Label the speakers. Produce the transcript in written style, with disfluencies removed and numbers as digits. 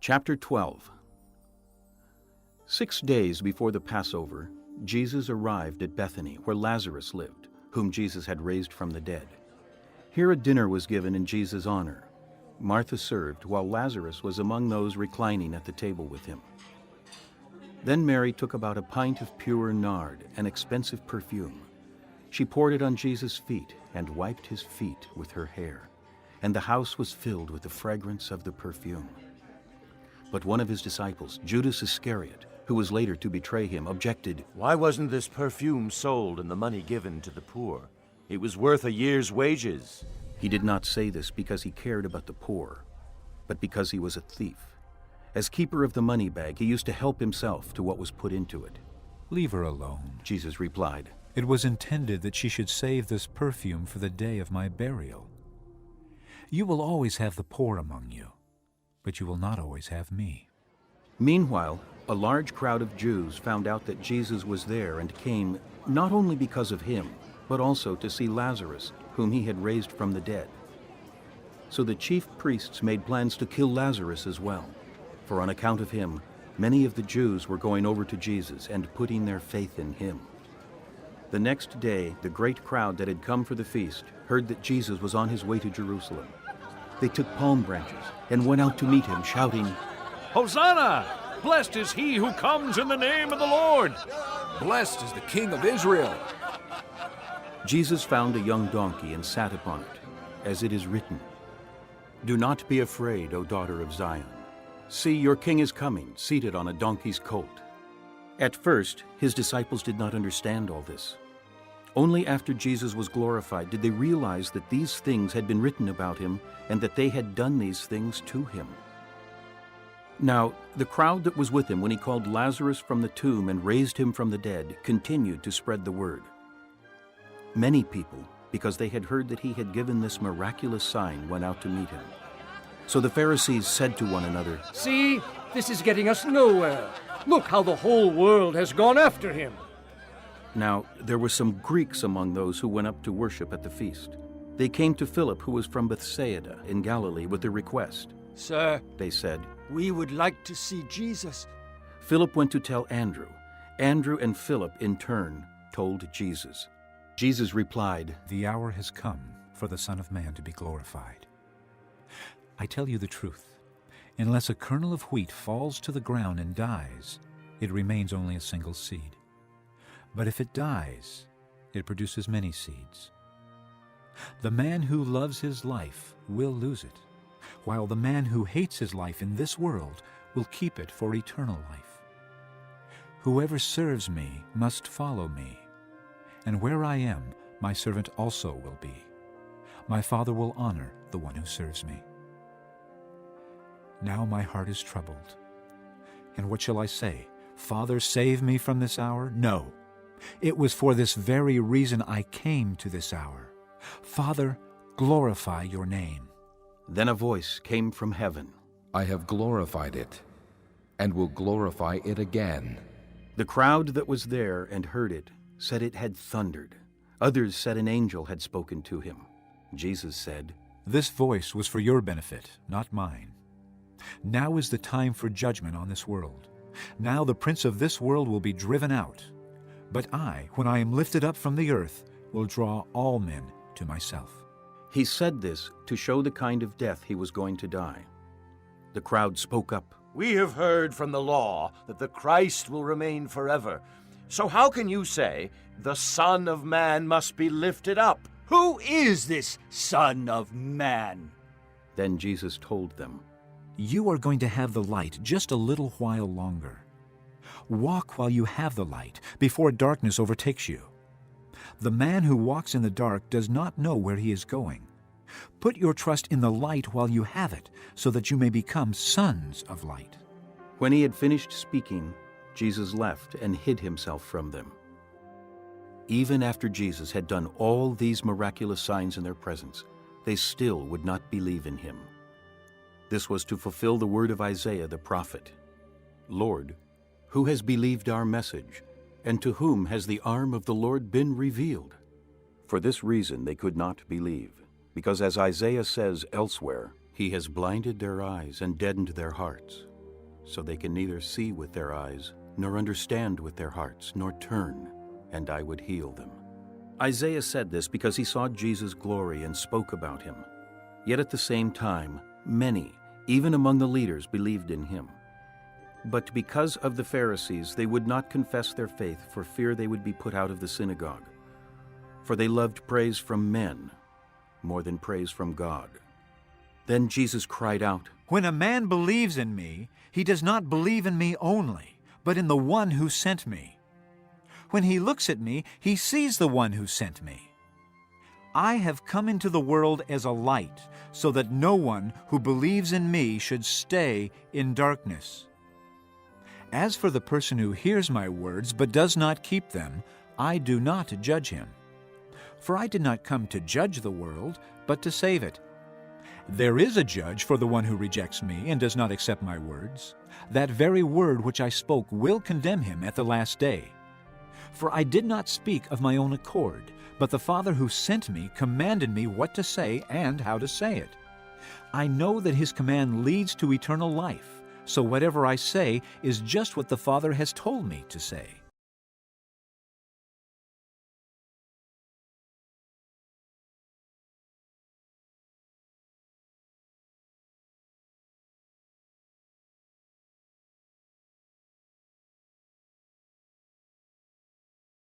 Speaker 1: Chapter 12. 6 days before the Passover, Jesus arrived at Bethany, where Lazarus lived, whom Jesus had raised from the dead. Here a dinner was given in Jesus' honor. Martha served, while Lazarus was among those reclining at the table with him. Then Mary took about a pint of pure nard, an expensive perfume. She poured it on Jesus' feet and wiped his feet with her hair, and the house was filled with the fragrance of the perfume. But one of his disciples, Judas Iscariot, who was later to betray him, objected,
Speaker 2: "Why wasn't this perfume sold and the money given to the poor? It was worth a year's wages."
Speaker 1: He did not say this because he cared about the poor, but because he was a thief. As keeper of the money bag, he used to help himself to what was put into it.
Speaker 3: "Leave her alone,"
Speaker 1: Jesus replied.
Speaker 3: "It was intended that she should save this perfume for the day of my burial. You will always have the poor among you, but you will not always have me."
Speaker 1: Meanwhile, a large crowd of Jews found out that Jesus was there and came not only because of him, but also to see Lazarus, whom he had raised from the dead. So the chief priests made plans to kill Lazarus as well, for on account of him, many of the Jews were going over to Jesus and putting their faith in him. The next day, the great crowd that had come for the feast heard that Jesus was on his way to Jerusalem. They took palm branches and went out to meet him, shouting,
Speaker 4: "Hosanna! Blessed is he who comes in the name of the Lord!
Speaker 5: Blessed is the King of Israel!"
Speaker 1: Jesus found a young donkey and sat upon it, as it is written, "Do not be afraid, O daughter of Zion. See, your king is coming, seated on a donkey's colt." At first, his disciples did not understand all this. Only after Jesus was glorified did they realize that these things had been written about him and that they had done these things to him. Now, the crowd that was with him when he called Lazarus from the tomb and raised him from the dead continued to spread the word. Many people, because they had heard that he had given this miraculous sign, went out to meet him. So the Pharisees said to one another,
Speaker 6: "See, this is getting us nowhere. Look how the whole world has gone after him."
Speaker 1: Now there were some Greeks among those who went up to worship at the feast. They came to Philip, who was from Bethsaida in Galilee, with a request.
Speaker 7: "Sir,"
Speaker 1: they said,
Speaker 7: "we would like to see Jesus."
Speaker 1: Philip went to tell Andrew. Andrew and Philip, in turn, told Jesus. Jesus replied,
Speaker 3: "The hour has come for the Son of Man to be glorified. I tell you the truth, unless a kernel of wheat falls to the ground and dies, it remains only a single seed. But if it dies, it produces many seeds. The man who loves his life will lose it, while the man who hates his life in this world will keep it for eternal life. Whoever serves me must follow me, and where I am, my servant also will be. My Father will honor the one who serves me. Now my heart is troubled. And what shall I say? Father, save me from this hour? No. It was for this very reason I came to this hour. Father, glorify your name."
Speaker 1: Then a voice came from heaven.
Speaker 5: "I have glorified it, and will glorify it again."
Speaker 1: The crowd that was there and heard it said it had thundered. Others said an angel had spoken to him. Jesus said,
Speaker 3: "This voice was for your benefit, not mine. Now is the time for judgment on this world. Now the prince of this world will be driven out. But I, when I am lifted up from the earth, will draw all men to myself."
Speaker 1: He said this to show the kind of death he was going to die. The crowd spoke up.
Speaker 2: "We have heard from the law that the Christ will remain forever. So how can you say, the Son of Man must be lifted up?"
Speaker 7: "Who is this Son of Man?"
Speaker 1: Then Jesus told them,
Speaker 3: You are going to have the light just a little while longer. Walk while you have the light, before darkness overtakes you. The man who walks in the dark does not know where he is going. Put your trust in the light while you have it, so that you may become sons of light."
Speaker 1: When he had finished speaking, Jesus left and hid himself from them. Even after Jesus had done all these miraculous signs in their presence, they still would not believe in him. This was to fulfill the word of Isaiah the prophet. "Lord, who has believed our message, and to whom has the arm of the Lord been revealed?" For this reason they could not believe, because as Isaiah says elsewhere, "He has blinded their eyes and deadened their hearts, so they can neither see with their eyes, nor understand with their hearts, nor turn, and I would heal them." Isaiah said this because he saw Jesus' glory and spoke about him. Yet at the same time, many, even among the leaders, believed in him. But because of the Pharisees, they would not confess their faith for fear they would be put out of the synagogue. For they loved praise from men more than praise from God. Then Jesus cried out,
Speaker 3: "When a man believes in me, he does not believe in me only, but in the one who sent me. When he looks at me, he sees the one who sent me. I have come into the world as a light, so that no one who believes in me should stay in darkness. As for the person who hears my words but does not keep them, I do not judge him. For I did not come to judge the world, but to save it. There is a judge for the one who rejects me and does not accept my words. That very word which I spoke will condemn him at the last day. For I did not speak of my own accord, but the Father who sent me commanded me what to say and how to say it. I know that his command leads to eternal life, so whatever I say is just what the Father has told me to say.